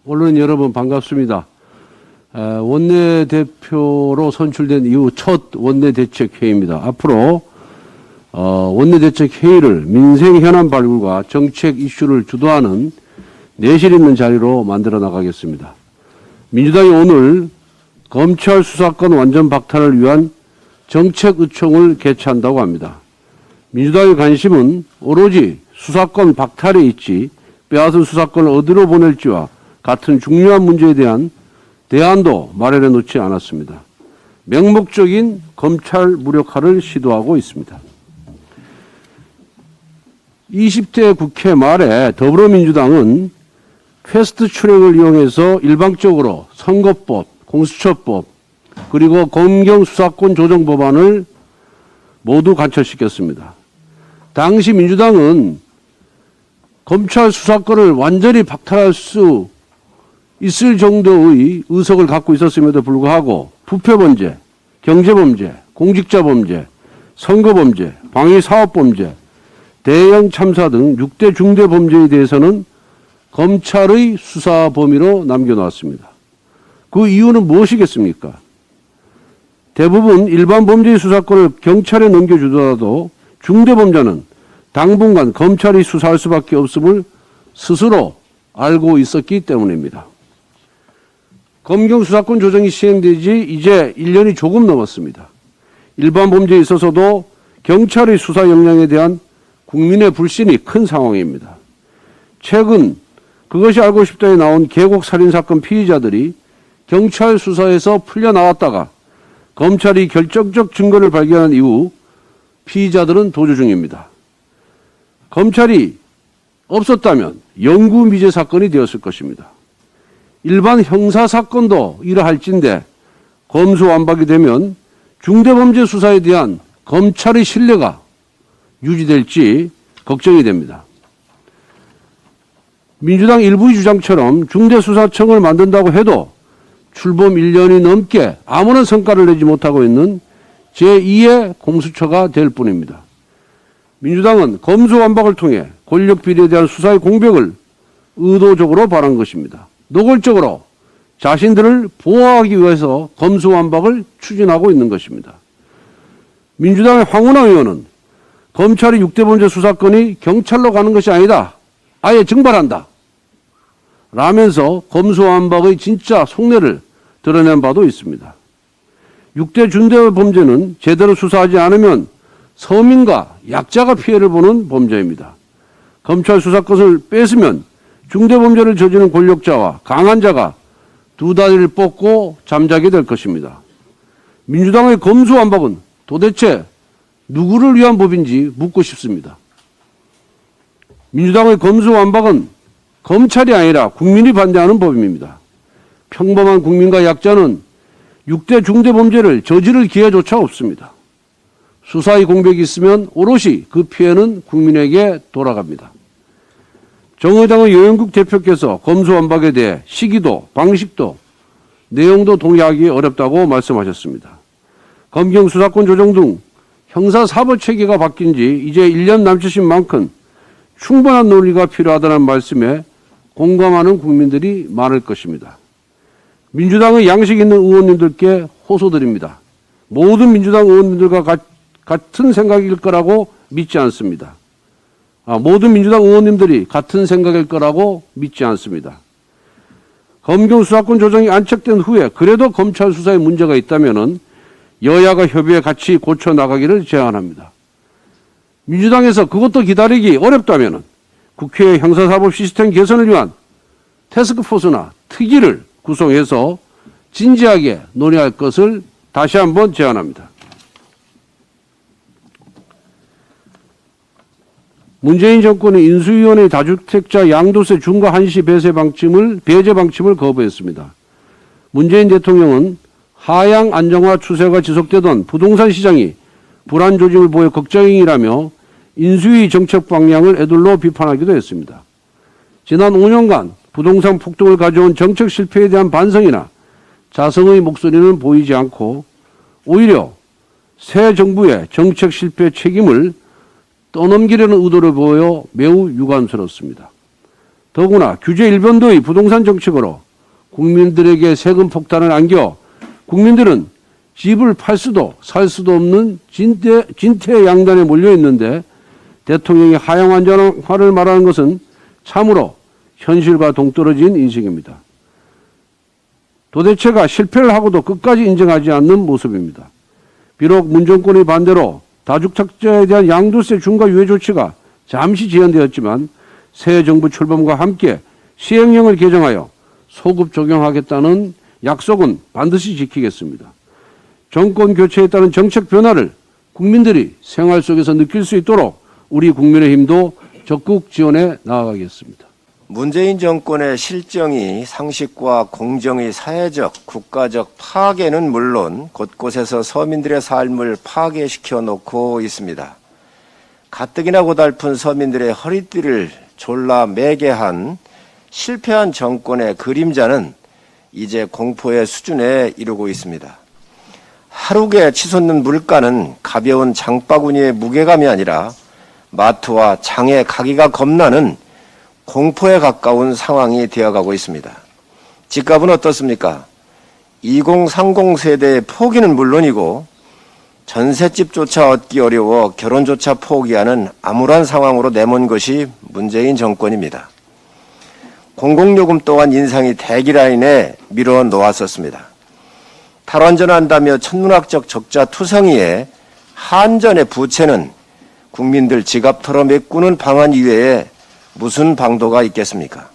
언론 여러분 반갑습니다. 원내대표로 선출된 이후 첫 원내대책회의입니다. 앞으로 원내대책회의를 민생 현안 발굴과 정책 이슈를 주도하는 내실 있는 자리로 만들어 나가겠습니다. 민주당이 오늘 검찰 수사권 완전 박탈을 위한 정책 의총을 개최한다고 합니다. 민주당의 관심은 오로지 수사권 박탈에 있지 빼앗은 수사권을 어디로 보낼지와 같은 중요한 문제에 대한 대안도 마련해 놓지 않았습니다. 맹목적인 검찰 무력화를 시도하고 있습니다. 20대 국회 말에 더불어민주당은 패스트 트랙을 이용해서 일방적으로 선거법, 공수처법, 그리고 검경 수사권 조정 법안을 모두 간철시켰습니다. 당시 민주당은 검찰 수사권을 완전히 박탈할 수 있을 정도의 의석을 갖고 있었음에도 불구하고 부패범죄, 경제범죄, 공직자범죄, 선거범죄, 방위사업범죄, 대형 참사 등 6대 중대범죄에 대해서는 검찰의 수사 범위로 남겨놓았습니다. 그 이유는 무엇이겠습니까? 대부분 일반 범죄의 수사권을 경찰에 넘겨주더라도 중대범죄는 당분간 검찰이 수사할 수밖에 없음을 스스로 알고 있었기 때문입니다. 검경 수사권 조정이 시행되지 이제 1년이 조금 넘었습니다. 일반 범죄에 있어서도 경찰의 수사 역량에 대한 국민의 불신이 큰 상황입니다. 최근 그것이 알고 싶다에 나온 계곡 살인사건 피의자들이 경찰 수사에서 풀려나왔다가 검찰이 결정적 증거를 발견한 이후 피의자들은 도주 중입니다. 검찰이 없었다면 영구 미제 사건이 되었을 것입니다. 일반 형사사건도 이러할진데 검수완박이 되면 중대범죄 수사에 대한 검찰의 신뢰가 유지될지 걱정이 됩니다. 민주당 일부의 주장처럼 중대수사청을 만든다고 해도 출범 1년이 넘게 아무런 성과를 내지 못하고 있는 제2의 공수처가 될 뿐입니다. 민주당은 검수완박을 통해 권력비리에 대한 수사의 공백을 의도적으로 바란 것입니다. 노골적으로 자신들을 보호하기 위해서 검수완박을 추진하고 있는 것입니다. 민주당의 황운하 의원은 검찰이 6대 범죄 수사권이 경찰로 가는 것이 아니다. 아예 증발한다. 라면서 검수완박의 진짜 속내를 드러낸 바도 있습니다. 6대 중대범죄는 제대로 수사하지 않으면 서민과 약자가 피해를 보는 범죄입니다. 검찰 수사권을 뺏으면 중대범죄를 저지른 권력자와 강한 자가 두 다리를 뻗고 잠자게 될 것입니다. 민주당의 검수완박은 도대체 누구를 위한 법인지 묻고 싶습니다. 민주당의 검수완박은 검찰이 아니라 국민이 반대하는 법입니다. 평범한 국민과 약자는 6대 중대범죄를 저지를 기회조차 없습니다. 수사의 공백이 있으면 오롯이 그 피해는 국민에게 돌아갑니다. 정의당의 여영국 대표께서 검수완박에 대해 시기도 방식도 내용도 동의하기 어렵다고 말씀하셨습니다. 검경 수사권 조정 등 형사사법체계가 바뀐 지 이제 1년 남짓인 만큼 충분한 논의가 필요하다는 말씀에 공감하는 국민들이 많을 것입니다. 민주당의 양식 있는 의원님들께 호소드립니다. 모든 민주당 의원님들과 같은 생각일 거라고 믿지 않습니다. 모든 민주당 의원님들이 같은 생각일 거라고 믿지 않습니다. 검경 수사권 조정이 안착된 후에 그래도 검찰 수사에 문제가 있다면 여야가 협의해 같이 고쳐나가기를 제안합니다. 민주당에서 그것도 기다리기 어렵다면 국회의 형사사법 시스템 개선을 위한 태스크포스나 특위를 구성해서 진지하게 논의할 것을 다시 한번 제안합니다. 문재인 정권이 인수위원회 다주택자 양도세 중과 한시 배제 방침을 거부했습니다. 문재인 대통령은 하향 안정화 추세가 지속되던 부동산 시장이 불안 조짐을 보여 걱정이라며 인수위 정책 방향을 에둘러 비판하기도 했습니다. 지난 5년간 부동산 폭등을 가져온 정책 실패에 대한 반성이나 자성의 목소리는 보이지 않고 오히려 새 정부의 정책 실패 책임을 떠넘기려는 의도를 보여 매우 유감스럽습니다. 더구나 규제 일변도의 부동산 정책으로 국민들에게 세금 폭탄을 안겨 국민들은 집을 팔 수도 살 수도 없는 진퇴양난에 몰려 있는데 대통령이 하향안전화를 말하는 것은 참으로 현실과 동떨어진 인식입니다. 도대체가 실패를 하고도 끝까지 인정하지 않는 모습입니다. 비록 문정권의 반대로 다주택자에 대한 양도세 중과 유예 조치가 잠시 지연되었지만 새 정부 출범과 함께 시행령을 개정하여 소급 적용하겠다는 약속은 반드시 지키겠습니다. 정권 교체에 따른 정책 변화를 국민들이 생활 속에서 느낄 수 있도록 우리 국민의힘도 적극 지원해 나아가겠습니다. 문재인 정권의 실정이 상식과 공정의 사회적, 국가적 파괴는 물론 곳곳에서 서민들의 삶을 파괴시켜 놓고 있습니다. 가뜩이나 고달픈 서민들의 허리띠를 졸라 매게 한 실패한 정권의 그림자는 이제 공포의 수준에 이르고 있습니다. 하루에 치솟는 물가는 가벼운 장바구니의 무게감이 아니라 마트와 장에 가기가 겁나는 공포에 가까운 상황이 되어가고 있습니다. 집값은 어떻습니까? 2030 세대의 포기는 물론이고 전셋집조차 얻기 어려워 결혼조차 포기하는 암울한 상황으로 내몬 것이 문재인 정권입니다. 공공요금 또한 인상이 대기라인에 밀어 놓았었습니다. 탈원전한다며 천문학적 적자 투성이에 한전의 부채는 국민들 지갑 털어 메꾸는 방안 이외에 무슨 방도가 있겠습니까?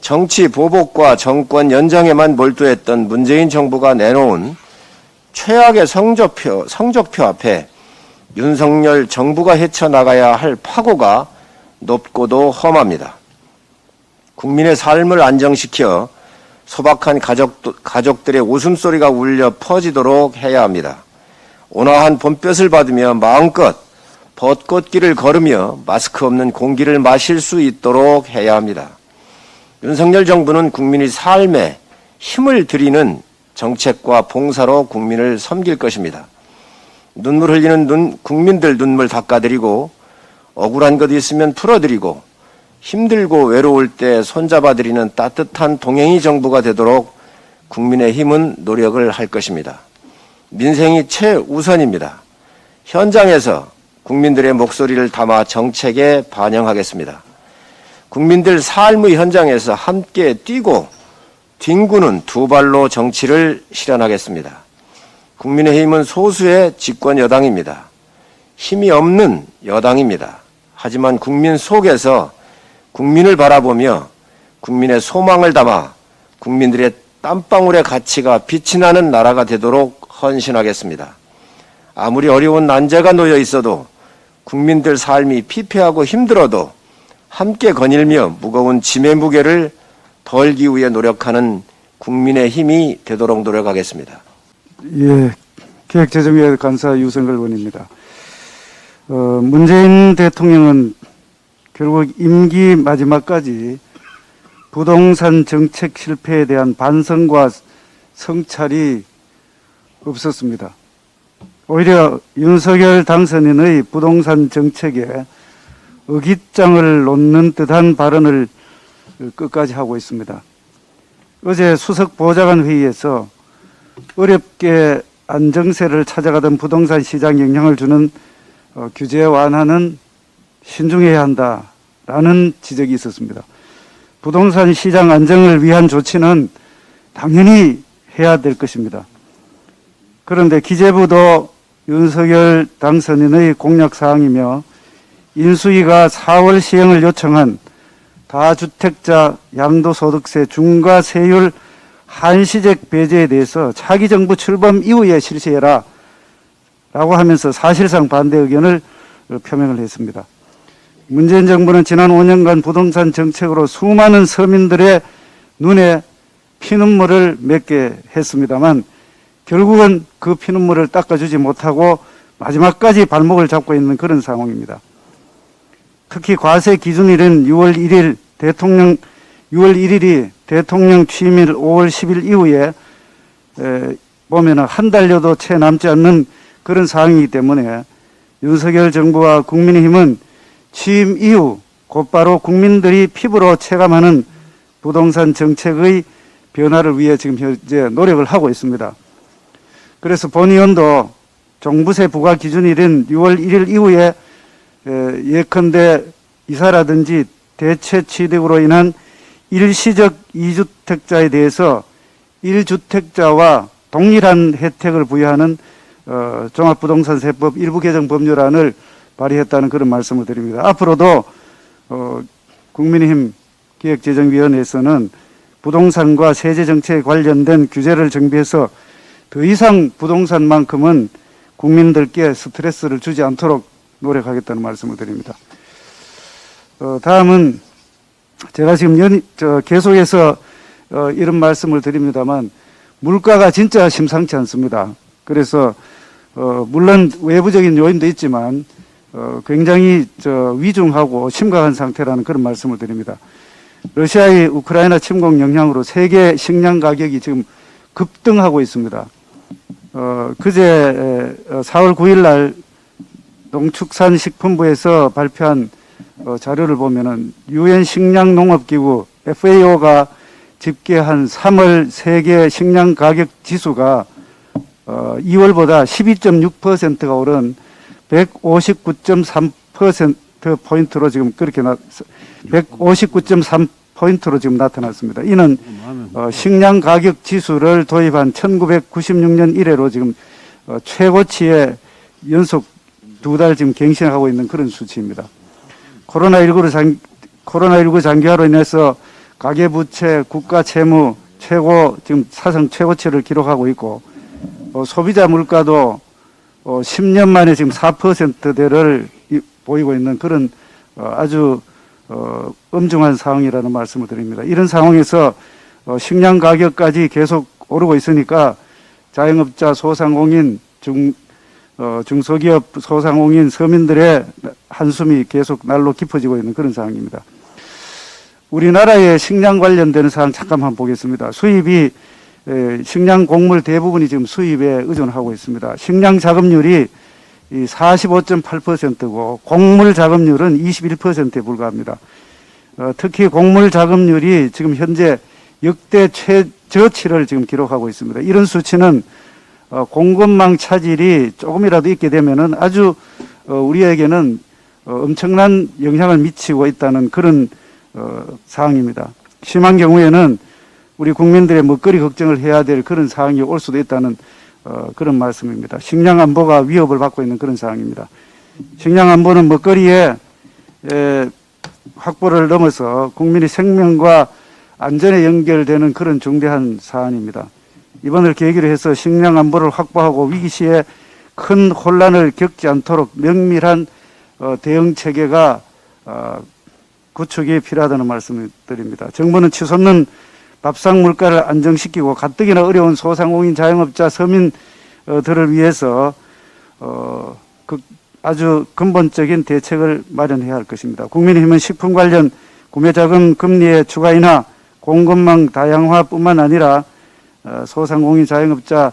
정치 보복과 정권 연장에만 몰두했던 문재인 정부가 내놓은 최악의 성적표 앞에 윤석열 정부가 헤쳐나가야 할 파고가 높고도 험합니다. 국민의 삶을 안정시켜 소박한 가족들의 웃음소리가 울려 퍼지도록 해야 합니다. 온화한 봄볕을 받으며 마음껏 벚꽃길을 걸으며 마스크 없는 공기를 마실 수 있도록 해야 합니다. 윤석열 정부는 국민의 삶에 힘을 들이는 정책과 봉사로 국민을 섬길 것입니다. 눈물 흘리는 국민들 눈물 닦아드리고 억울한 것 있으면 풀어드리고 힘들고 외로울 때 손잡아드리는 따뜻한 동행이 정부가 되도록 국민의힘은 노력을 할 것입니다. 민생이 최우선입니다. 현장에서 국민들의 목소리를 담아 정책에 반영하겠습니다. 국민들 삶의 현장에서 함께 뛰고 뒹구는 두 발로 정치를 실현하겠습니다. 국민의힘은 소수의 집권 여당입니다. 힘이 없는 여당입니다. 하지만 국민 속에서 국민을 바라보며 국민의 소망을 담아 국민들의 땀방울의 가치가 빛이 나는 나라가 되도록 헌신하겠습니다. 아무리 어려운 난제가 놓여 있어도 국민들 삶이 피폐하고 힘들어도 함께 거닐며 무거운 짐의 무게를 덜기 위해 노력하는 국민의 힘이 되도록 노력하겠습니다. 예, 기획재정위원 간사 유성걸 의원입니다. 문재인 대통령은 결국 임기 마지막까지 부동산 정책 실패에 대한 반성과 성찰이 없었습니다. 오히려 윤석열 당선인의 부동산 정책에 의깃장을 놓는 듯한 발언을 끝까지 하고 있습니다. 어제 수석 보좌관 회의에서 어렵게 안정세를 찾아가던 부동산 시장 영향을 주는 규제 완화는 신중해야 한다라는 지적이 있었습니다. 부동산 시장 안정을 위한 조치는 당연히 해야 될 것입니다. 그런데 기재부도 윤석열 당선인의 공약사항이며 인수위가 4월 시행을 요청한 다주택자 양도소득세 중과세율 한시적 배제에 대해서 차기 정부 출범 이후에 실시해라 라고 하면서 사실상 반대 의견을 표명을 했습니다. 문재인 정부는 지난 5년간 부동산 정책으로 수많은 서민들의 눈에 피눈물을 맺게 했습니다만 결국은 그 피눈물을 닦아주지 못하고 마지막까지 발목을 잡고 있는 그런 상황입니다. 특히 과세 기준일인 6월 1일이 대통령 취임일 5월 10일 이후에 보면 한 달여도 채 남지 않는 그런 상황이기 때문에 윤석열 정부와 국민의힘은 취임 이후 곧바로 국민들이 피부로 체감하는 부동산 정책의 변화를 위해 지금 현재 노력을 하고 있습니다. 그래서 본의원도 종부세 부과 기준이 된 6월 1일 이후에 예컨대 이사라든지 대체 취득으로 인한 일시적 2주택자에 대해서 1주택자와 동일한 혜택을 부여하는 종합부동산세법 일부 개정 법률안을 발의했다는 그런 말씀을 드립니다. 앞으로도 국민의힘 기획재정위원회에서는 부동산과 세제정책에 관련된 규제를 정비해서 더 이상 부동산만큼은 국민들께 스트레스를 주지 않도록 노력하겠다는 말씀을 드립니다. 다음은 제가 지금 계속해서 이런 말씀을 드립니다만 물가가 진짜 심상치 않습니다. 그래서 물론 외부적인 요인도 있지만 굉장히 위중하고 심각한 상태라는 그런 말씀을 드립니다. 러시아의 우크라이나 침공 영향으로 세계 식량 가격이 지금 급등하고 있습니다. 그제 4월 9일 날 농축산식품부에서 발표한 자료를 보면은 유엔 식량농업기구 FAO가 집계한 3월 세계 식량 가격 지수가 2월보다 12.6%가 오른 159.3%포인트로 지금 그렇게 159.3포인트로 지금 나타났습니다. 이는 식량 가격 지수를 도입한 1996년 이래로 지금 최고치에 연속 2달 지금 갱신하고 있는 그런 수치입니다. 코로나19 장기화로 인해서 가계부채, 국가 채무 지금 사상 최고치를 기록하고 있고, 소비자 물가도 10년 만에 지금 4%대를 보이고 있는 그런 아주 엄중한 상황이라는 말씀을 드립니다. 이런 상황에서 식량 가격까지 계속 오르고 있으니까 자영업자, 소상공인, 중소기업, 소상공인, 서민들의 한숨이 계속 날로 깊어지고 있는 그런 상황입니다. 우리나라의 식량 관련되는 사항 잠깐만 보겠습니다. 수입이 식량 곡물 대부분이 지금 수입에 의존하고 있습니다. 식량 자급률이 45.8%고 곡물 자급률은 21%에 불과합니다. 특히 곡물 자급률이 지금 현재 역대 최저치를 지금 기록하고 있습니다. 이런 수치는 공급망 차질이 조금이라도 있게 되면은 아주 우리에게는 엄청난 영향을 미치고 있다는 그런 사항입니다. 심한 경우에는 우리 국민들의 먹거리 걱정을 해야 될 그런 상황이 올 수도 있다는 그런 말씀입니다. 식량 안보가 위협을 받고 있는 그런 상황입니다. 식량 안보는 먹거리의 확보를 넘어서 국민의 생명과 안전에 연결되는 그런 중대한 사안입니다. 이번을 계기로 해서 식량 안보를 확보하고 위기 시에 큰 혼란을 겪지 않도록 명밀한 대응 체계가 구축이 필요하다는 말씀을 드립니다. 정부는 치솟는 밥상 물가를 안정시키고 가뜩이나 어려운 소상공인, 자영업자, 서민들을 위해서 아주 근본적인 대책을 마련해야 할 것입니다. 국민의힘은 식품 관련 구매자금 금리의 추가 인하, 공급망 다양화뿐만 아니라 소상공인, 자영업자,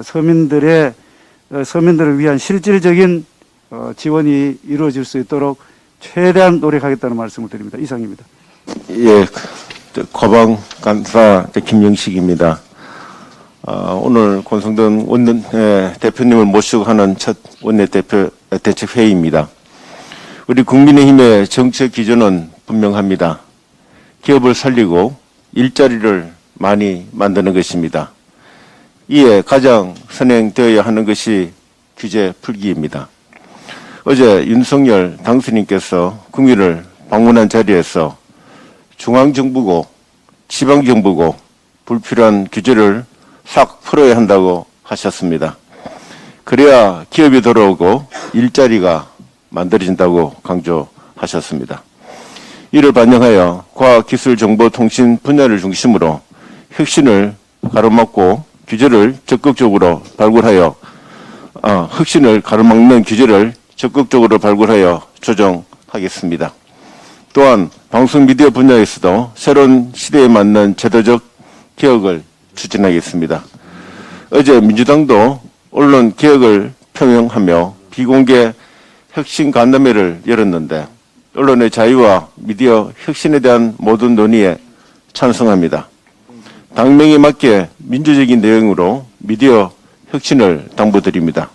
서민들을 위한 실질적인 지원이 이루어질 수 있도록 최대한 노력하겠다는 말씀을 드립니다. 이상입니다. 예, 거방 간사 김영식입니다. 오늘 권성동 대표님을 모시고 하는 첫 원내대표 대책 회의입니다. 우리 국민의힘의 정책 기조는 분명합니다. 기업을 살리고 일자리를 많이 만드는 것입니다. 이에 가장 선행되어야 하는 것이 규제 풀기입니다. 어제 윤석열 당수님께서 국민을 방문한 자리에서 중앙정부고 지방정부고 불필요한 규제를 싹 풀어야 한다고 하셨습니다. 그래야 기업이 돌아오고 일자리가 만들어진다고 강조하셨습니다. 이를 반영하여 과학기술정보통신 분야를 중심으로 혁신을 가로막고 규제를 적극적으로 발굴하여 혁신을 가로막는 규제를 적극적으로 발굴하여 조정하겠습니다. 또한 방송 미디어 분야에서도 새로운 시대에 맞는 제도적 개혁을 추진하겠습니다. 어제 민주당도 언론 개혁을 표명하며 비공개 혁신 간담회를 열었는데 언론의 자유와 미디어 혁신에 대한 모든 논의에 찬성합니다. 당명에 맞게 민주적인 내용으로 미디어 혁신을 당부드립니다.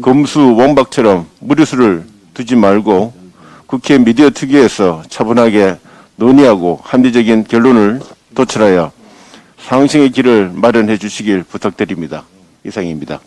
검수 원박처럼 무리수를 두지 말고 국회 미디어 특위에서 차분하게 논의하고 합리적인 결론을 도출하여 상승의 길을 마련해 주시길 부탁드립니다. 이상입니다.